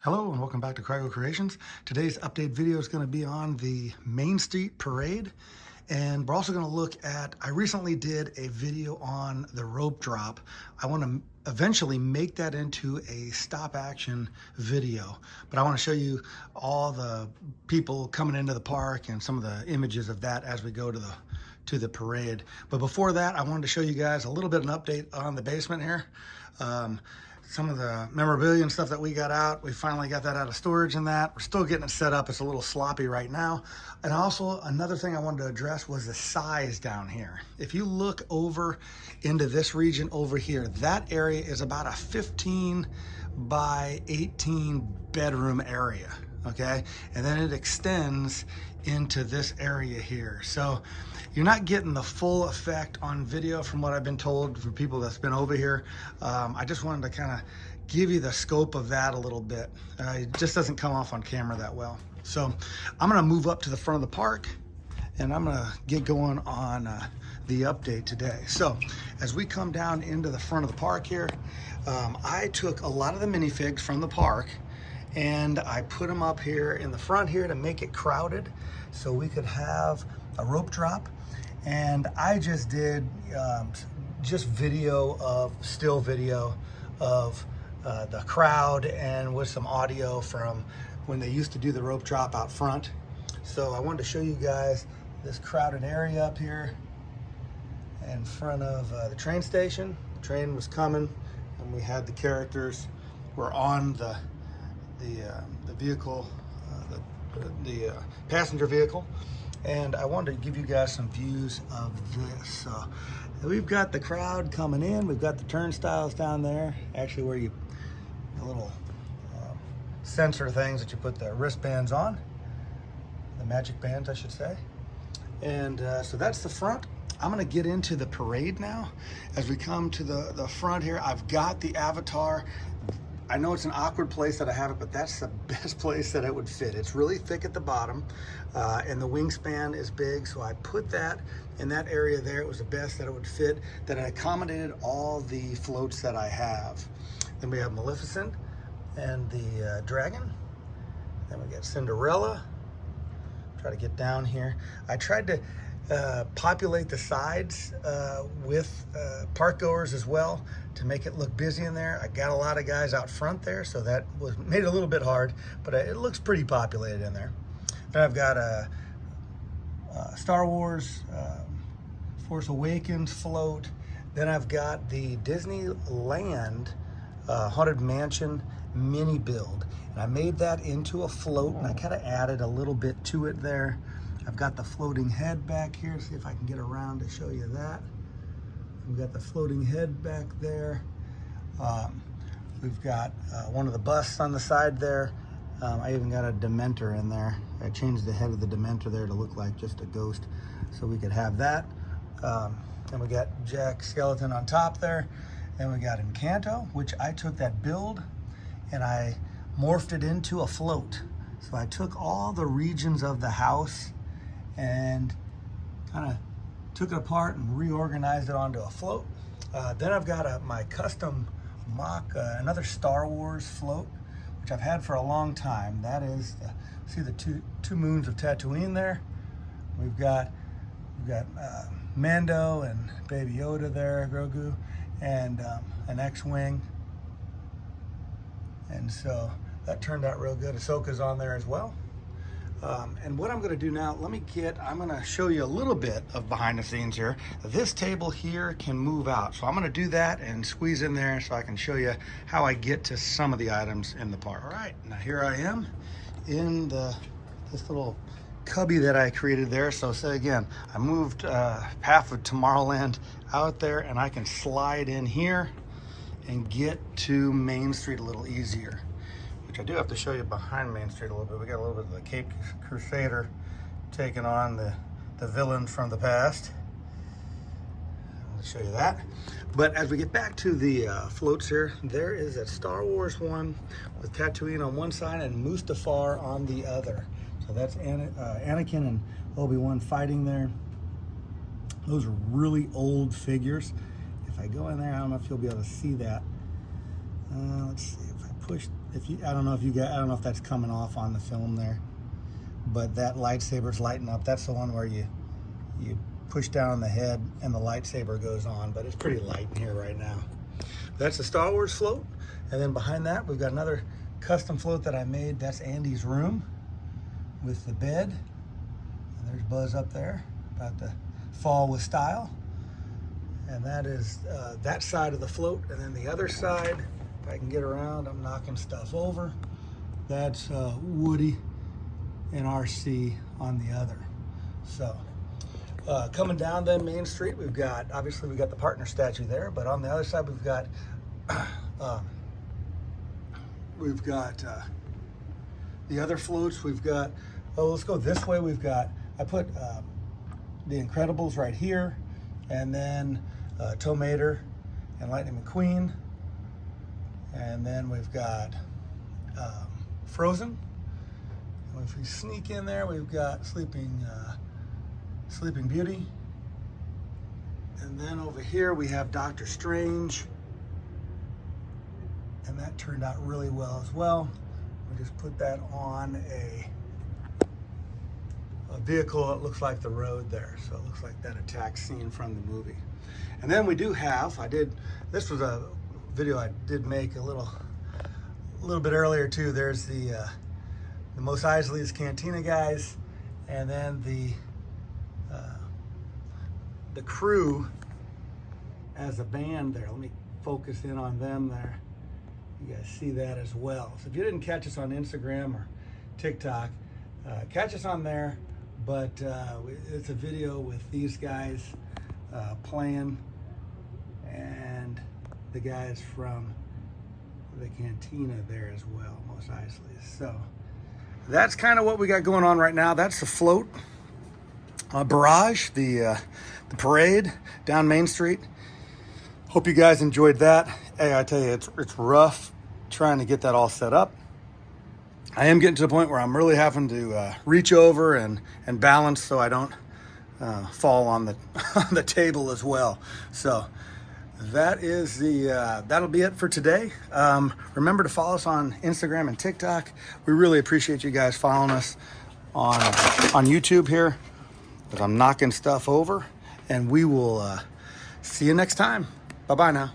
Hello and welcome back to Kragle Kreations. Today's update video is going to be on the Main Street Parade, and we're also going to look at, I recently did a video on the rope drop. I want to eventually make that into a stop action video, but I want to show you all the people coming into the park and some of the images of that as we go to the parade. But before that, I wanted to show you guys a little bit of an update on the basement here. Some of the memorabilia and stuff that we got out, we finally got that out of storage and that. We're still getting it set up. It's a little sloppy right now. And also another thing I wanted to address was the size down here. If you look over into this region over here, that area is about a 15 by 18 bedroom area, okay? And then it extends into this area here. So you're not getting the full effect on video from what I've been told from people that's been over here. I just wanted to kind of give you the scope of that a little bit. It just doesn't come off on camera that well. So I'm gonna move up to the front of the park and I'm gonna get going on the update today. So as we come down into the front of the park here, I took a lot of the minifigs from the park and I put them up here in the front here to make it crowded so we could have a rope drop. And I just did just still video of the crowd and with some audio from when they used to do the rope drop out front. So I wanted to show you guys this crowded area up here in front of the train station. The train was coming and we had the characters were on the vehicle, the passenger vehicle, and I wanted to give you guys some views of this. So we've got the crowd coming in, we've got the turnstiles down there, actually where you, the little sensor things that you put the wristbands on, the magic bands I should say. And so that's the front. I'm gonna get into the parade now. As we come to the front here, I've got the avatar. I know it's an awkward place that I have it, but that's the best place that it would fit. It's really thick at the bottom, and the wingspan is big, so I put that in that area there. It was the best that it would fit, that it accommodated all the floats that I have. Then we have Maleficent and the dragon. Then we got Cinderella. Try to get down here. I tried to populate the sides with park goers as well to make it look busy in there. I got a lot of guys out front there, so that made it a little bit hard, but it looks pretty populated in there. Then I've got a Star Wars Force Awakens float. Then I've got the Disneyland Haunted Mansion mini build, and I made that into a float and I kind of added a little bit to it there. I've got the floating head back here. See if I can get around to show you that. We've got the floating head back there. We've got one of the busts on the side there. I even got a Dementor in there. I changed the head of the Dementor there to look like just a ghost, so we could have that. Then we got Jack Skeleton on top there. Then we got Encanto, which I took that build and I morphed it into a float. So I took all the regions of the house and kind of took it apart and reorganized it onto a float. Then I've got my custom mock, another Star Wars float, which I've had for a long time. That is, see the two moons of Tatooine there? We've got Mando and Baby Yoda there, Grogu, and an X-Wing. And so that turned out real good. Ahsoka's on there as well. And what I'm gonna do now, I'm gonna show you a little bit of behind the scenes here. This table here can move out. So I'm gonna do that and squeeze in there so I can show you how I get to some of the items in the park. All right, now here I am in this little cubby that I created there. So say again, I moved half of Tomorrowland out there and I can slide in here and get to Main Street a little easier. Which I do have to show you behind Main Street a little bit. We got a little bit of the Cape Crusader taking on the villain from the past. I'll show you that. But as we get back to the floats here, there is a Star Wars one with Tatooine on one side and Mustafar on the other. So that's Anakin and Obi-Wan fighting there. Those are really old figures. If I go in there, I don't know if you'll be able to see that. Let's see if I push I don't know if that's coming off on the film there, but that lightsaber's lighting up. That's the one where you push down on the head and the lightsaber goes on, but it's pretty light in here right now. That's the Star Wars float. And then behind that, we've got another custom float that I made. That's Andy's room with the bed. And there's Buzz up there, about to fall with style. And that is that side of the float. And then the other side, if I can get around, I'm knocking stuff over. That's Woody and RC on the other. So coming down then Main Street, we've got the partner statue there, but on the other side we've got the other floats. We've got, let's go this way. I put the Incredibles right here, and then Tow Mater and Lightning McQueen, and then we've got Frozen. And if we sneak in there, we've got Sleeping Beauty, and then over here we have Doctor Strange, and that turned out really well as well. We just put that on a vehicle that looks like the road there, so it looks like that attack scene from the movie. And then we do have, this was a video I did make a little bit earlier too. There's the Mos Eisley's Cantina guys, and then the crew as a band there. Let me focus in on them there. You guys see that as well. So if you didn't catch us on Instagram or TikTok, catch us on there. But it's a video with these guys playing, and the guys from the Cantina there as well, Mos Eisley's. So that's kind of what we got going on right now. That's the float barrage, the parade down Main Street. Hope you guys enjoyed that. Hey, I tell you, it's rough trying to get that all set up. I am getting to the point where I'm really having to reach over and balance so I don't fall on the on the table as well. So that is that'll be it for today. Remember to follow us on Instagram and TikTok. We really appreciate you guys following us on YouTube here, as I'm knocking stuff over, and we will see you next time. Bye-bye now.